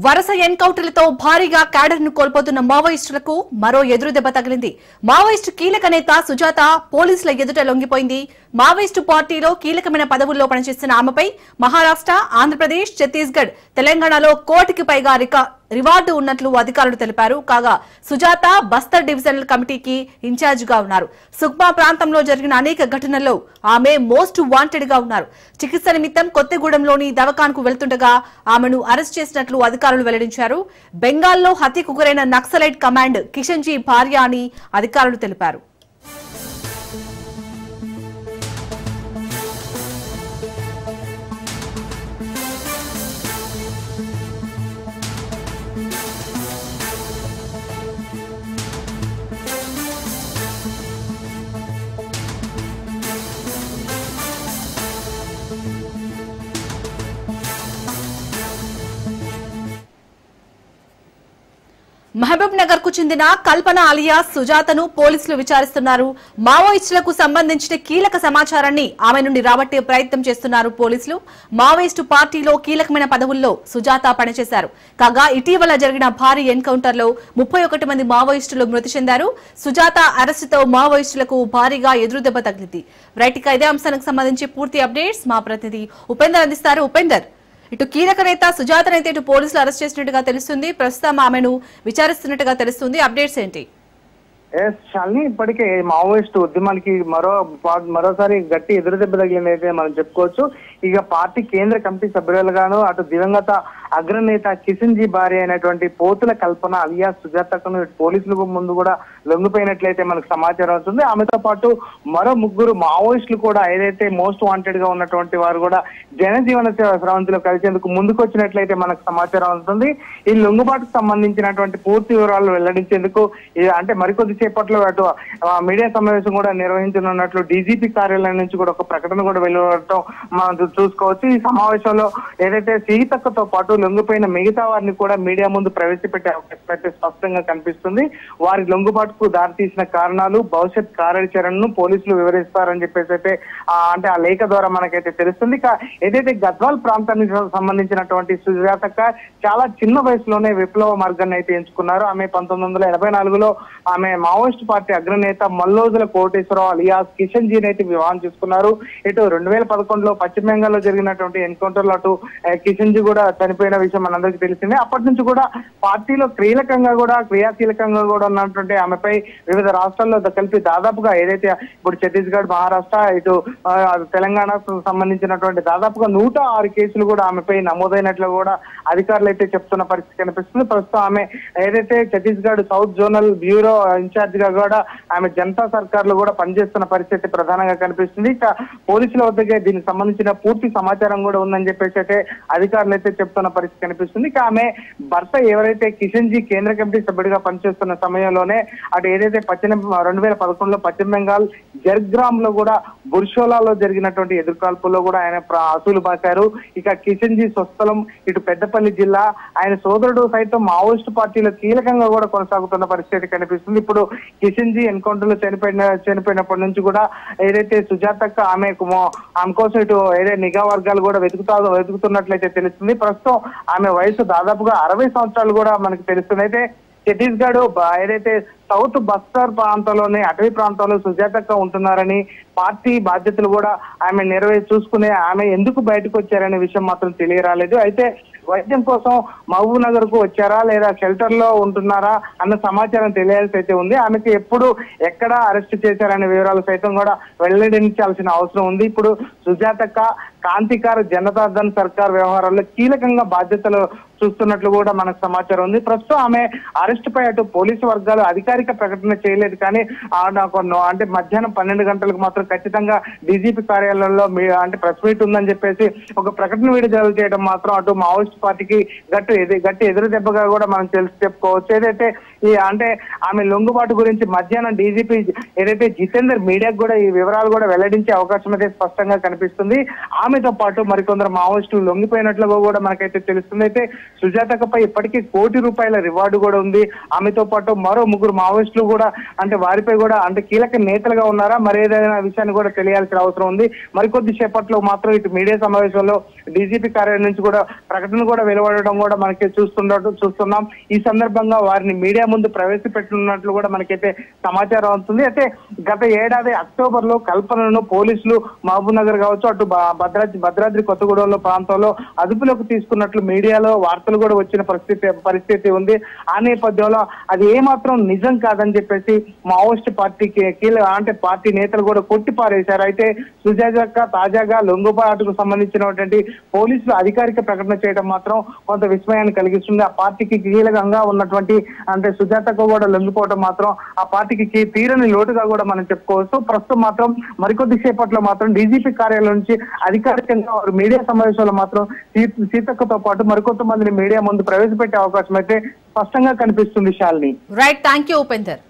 వరుస ఎన్కౌంటర్లతో భారీగా క్యాడర్ ను కోల్పోతున్న మావోయిస్టులకు మరో ఎదురు దెబ్బ తగిలింది. మావోయిస్టు కీలక నేత సుజాత పోలీసుల ఎదుట లొంగిపోయింది. మావోయిస్టు పార్టీలో కీలకమైన పదవుల్లో పనిచేస్తున్న ఆమెపై మహారాష్ట్ర, ఆంధ్రప్రదేశ్, ఛత్తీస్గఢ్, తెలంగాణలో కోటికి పైగా రివార్డు ఉన్నట్లు అధికారులు తెలిపారు. కాగా సుజాత బస్తర్ డివిజనల్ కమిటీకి ఇన్ఛార్జ్ గా ఉన్నారు. సుక్మా ప్రాంతంలో జరిగిన అనేక ఘటనల్లో ఆమె మోస్ట్ వాంటెడ్ గా ఉన్నారు. చికిత్స నిమిత్తం కొత్తగూడెంలోని దవాఖానకు వెళ్తుండగా ఆమెను అరెస్ట్ చేసినట్లు అధికారులు వెల్లడించారు. బెంగాల్లో హత్యకు గురైన నక్సలైట్ కమాండ్ కిషన్ జీ భార్య అని అధికారులు తెలిపారు. మహబూబ్ నగర్ కు చెందిన కల్పన అలియాస్ సుజాతను పోలీసులు విచారిస్తున్నారు. మావోయిస్టులకు సంబంధించిన కీలక సమాచారాన్ని ఆమె నుండి రాబట్టే ప్రయత్నం చేస్తున్నారు పోలీసులు. మావోయిస్టు పార్టీలో కీలకమైన పదవుల్లో సుజాత పనిచేశారు. కాగా ఇటీవల జరిగిన భారీ ఎన్కౌంటర్ లో 31 మంది మావోయిస్టులు మృతి చెందారు. సుజాత అరెస్టుతో మావోయిస్టులకు భారీగా ఎదురుదెబ్బ తగిలింది. రైట్, ఇదే అంశానికి సంబంధించి పూర్తి అప్డేట్స్ మా ప్రతినిధి ఉపేందర్ అందిస్తారు. ఉపేందర్, ఇటు కీలక నేత సుజాతనైతే ఇటు పోలీసులు అరెస్ట్ చేసినట్టుగా తెలుస్తుంది. ప్రస్తుతం ఆమెను విచారిస్తున్నట్టుగా తెలుస్తుంది. అప్డేట్స్ ఏంటి? శాలిని, ఇప్పటికే మావోయిస్టు ఉద్యమానికి మరోసారి గట్టి ఎదురుదెబ్బ తగిలిందైతే మనం చెప్పుకోవచ్చు. ఇక పార్టీ కేంద్ర కమిటీ సభ్యులుగాను అటు దివంగత అగ్రనేత కిషన్ జీ భార్య అయినటువంటి పోతుల కల్పన అలియాస్ సుజాతకు పోలీసులకు ముందు కూడా లొంగిపోయినట్లయితే మనకు సమాచారం అవుతుంది. ఆమెతో పాటు మరో 3 మావోయిస్టులు కూడా ఏదైతే మోస్ట్ వాంటెడ్ గా ఉన్నటువంటి వారు కూడా జనజీవన స్రవంతిలో కలిసేందుకు ముందుకు వచ్చినట్లయితే మనకు సమాచారం అవుతుంది. ఈ లొంగుబాటుకు సంబంధించినటువంటి పూర్తి వివరాలు వెల్లడించేందుకు అంటే మరికొద్ది సేపట్లో అటు మీడియా సమావేశం కూడా నిర్వహించనున్నట్లు డీజీపీ కార్యాలయం నుంచి కూడా ఒక ప్రకటన కూడా వెలువడటం మనం చూసుకోవచ్చు. ఈ సమావేశంలో ఏదైతే సీతక్కతో పాటు లొంగిపోయిన మిగతా వారిని కూడా మీడియా ముందు ప్రవేశపెట్టే అవకాశం స్పష్టంగా కనిపిస్తుంది. వారి లొంగుబాటుకు దారితీసిన కారణాలు, భవిష్యత్ కార్యాచరణను పోలీసులు వివరిస్తారని చెప్పేసి అయితే అంటే ఆ లేఖ ద్వారా మనకైతే తెలుస్తుంది. ఏదైతే గద్వాల్ ప్రాంతానికి సంబంధించినటువంటి సుజాతక్క చాలా చిన్న వయసులోనే విప్లవ మార్గాన్ని అయితే ఎంచుకున్నారు. ఆమె 1984లో ఆమె మావోయిస్ట్ పార్టీ అగ్రనేత మల్లోజుల కోటేశ్వరరావు అలియాస్ కిషన్ జీని అయితే వివాహం చేసుకున్నారు. ఇటు 2011లో పశ్చిమ బెంగాల్లో జరిగినటువంటి ఎన్కౌంటర్ లో అటు కిషన్ జీ కూడా చనిపోయిన విషయం మనందరికీ తెలిసిందే. అప్పటి నుంచి కూడా పార్టీలో క్రియాశీలకంగా కూడా ఉన్నటువంటి ఆమెపై వివిధ రాష్ట్రాల్లో కలిపి దాదాపుగా ఏదైతే ఇప్పుడు ఛత్తీస్గఢ్, మహారాష్ట్ర, ఇటు తెలంగాణకు సంబంధించినటువంటి దాదాపుగా 106 కేసులు కూడా ఆమెపై నమోదైనట్లు కూడా అధికారులు అయితే చెప్తున్న పరిస్థితి కనిపిస్తుంది. ప్రస్తుతం ఆమె ఏదైతే Chhattisgarh south zonal bureau incharge గా కూడా ఆమె జనతా సర్కార్ లో కూడా పనిచేస్తున్న పరిస్థితి ప్రధానంగా కనిపిస్తుంది. ఇక పోలీసుల వద్దకే దీనికి సంబంధించిన పూర్తి సమాచారం కూడా ఉందని చెప్పేసి అయితే అధికారులు అయితే చెప్తున్న పరిస్థితి కనిపిస్తుంది. ఇక ఆమె భర్త ఎవరైతే కిషన్ జీ కేంద్ర కమిటీ సభ్యుడిగా పనిచేస్తున్న సమయంలోనే అటు ఏదైతే 2011లో పశ్చిమ బెంగాల్ జర్గ్రామ్ లో కూడా బుర్షోలాలో జరిగినటువంటి ఎదురుకాల్పుల్లో కూడా ఆయన అసూలు బాశారు. ఇక కిషన్ జీ స్వస్థలం ఇటు పెద్దపల్లి జిల్లా. ఆయన సోదరుడు సైతం మావోయిస్టు పార్టీలో కీలకంగా కూడా కొనసాగుతున్న పరిస్థితి కనిపిస్తుంది. ఇప్పుడు కిషన్ జీ ఎన్కౌంటర్ లో చనిపోయినప్పటి నుంచి కూడా ఏదైతే సుజాతక్క ఆమె కోసం ఇటు ఏదైతే నిఘా వర్గాలు కూడా వెతుకుతున్నట్లయితే తెలుస్తుంది. ప్రస్తుతం ఆమె వయసు దాదాపుగా 60 సంవత్సరాలు కూడా మనకు తెలుస్తుంది. అయితే ఛత్తీస్గఢ్ ఏదైతే సౌత్ బస్తర్ ప్రాంతంలోని అటవీ ప్రాంతంలో సుజాతక్క ఉంటున్నారని, పార్టీ బాధ్యతలు కూడా ఆమె చూసుకునే ఆమె ఎందుకు బయటకు వచ్చారనే విషయం మాత్రం తెలియరాలేదు. అయితే వైద్యం కోసం మహబూబ్ నగర్ కు వచ్చారా లేదా షెల్టర్ లో ఉంటున్నారా అన్న సమాచారం తెలియాల్సి అయితే ఉంది. ఆమెకి ఎప్పుడు ఎక్కడ అరెస్ట్ చేశారనే వివరాలు సైతం కూడా వెల్లడించాల్సిన అవసరం ఉంది. ఇప్పుడు సుజాతక్క కాంతికార జనతాదళ్ సర్కార్ వ్యవహారాల్లో కీలకంగా బాధ్యతలు చూస్తున్నట్లు కూడా మనకు సమాచారం ఉంది. ప్రస్తుతం ఆమె అరెస్ట్ పై అటు పోలీసు వర్గాలు అధికారిక ప్రకటన చేయలేదు. కానీ అంటే మధ్యాహ్నం 12 గంటలకు మాత్రం ఖచ్చితంగా డీజీపీ కార్యాలయంలో అంటే ప్రెస్ మీట్ ఉందని చెప్పేసి ఒక ప్రకటన విడుదల చేయడం మాత్రం అటు మావోయిస్ట్ పార్టీకి గట్టి ఎదురు దెబ్బగా కూడా మనం చెప్పుకోవచ్చు. ఏదైతే అంటే ఆమె లొంగుబాటు గురించి మధ్యాహ్నం డీజీపీ ఏదైతే జితేందర్ మీడియాకు కూడా ఈ వివరాలు కూడా వెల్లడించే అవకాశం అయితే స్పష్టంగా కనిపిస్తుంది. ఆమెతో పాటు మరికొందరు మావోయిస్టులు లొంగిపోయినట్లుగా కూడా మనకైతే తెలుస్తుంది. అయితే సుజాతకపై ఇప్పటికీ ₹1,00,00,000 రివార్డు కూడా ఉంది. ఆమెతో పాటు మరో 3 మావోయిస్టులు కూడా అంటే వారిపై కూడా అంటే కీలక నేతలుగా ఉన్నారా మరేదైనా విషయాన్ని కూడా తెలియాల్సిన అవసరం ఉంది. మరికొద్ది సేపట్లో మాత్రం ఇటు మీడియా సమావేశంలో డీజీపీ కార్యాలయం నుంచి కూడా ప్రకటన కూడా వెలువడడం కూడా మనకి చూస్తున్నాం. ఈ సందర్భంగా వారిని మీడియా ముందు ప్రవేశపెట్టనున్నట్లు కూడా మనకైతే సమాచారం అవుతుంది. అయితే గత ఏడాది అక్టోబర్ లో కల్పనను పోలీసులు మహబూబ్ నగర్ కావచ్చు అటు భద్రాద్రి కొత్తగూడెంలో ప్రాంతంలో అదుపులోకి తీసుకున్నట్లు మీడియాలో వార్తలు కూడా వచ్చిన పరిస్థితి ఉంది. ఆ నేపథ్యంలో అది ఏమాత్రం నిజం కాదని చెప్పేసి మావోయిస్ట్ పార్టీకి అంటే పార్టీ నేతలు కూడా కొట్టిపారేశారు. అయితే సుజాత తాజాగా లొంగుబాటుకు సంబంధించినటువంటి పోలీసులు అధికారిక ప్రకటన చేయడం మాత్రం కొంత విస్మయాన్ని కలిగిస్తుంది. ఆ పార్టీకి కీలకంగా ఉన్నటువంటి అంటే సుజాతకు కూడా లొంగిపోవడం మాత్రం ఆ పార్టీకి తీరని లోటుగా కూడా మనం చెప్పుకోవచ్చు. ప్రస్తుతం మాత్రం మరికొద్ది సేపట్లో మాత్రం డీజీపీ కార్యాలయం నుంచి అధికారికంగా వారు మీడియా సమావేశంలో మాత్రం సీతక్కతో పాటు మరికొంతమందిని మీడియా ముందు ప్రవేశపెట్టే అవకాశం అయితే స్పష్టంగా కనిపిస్తుంది. Shalini. Right, thank you Upender.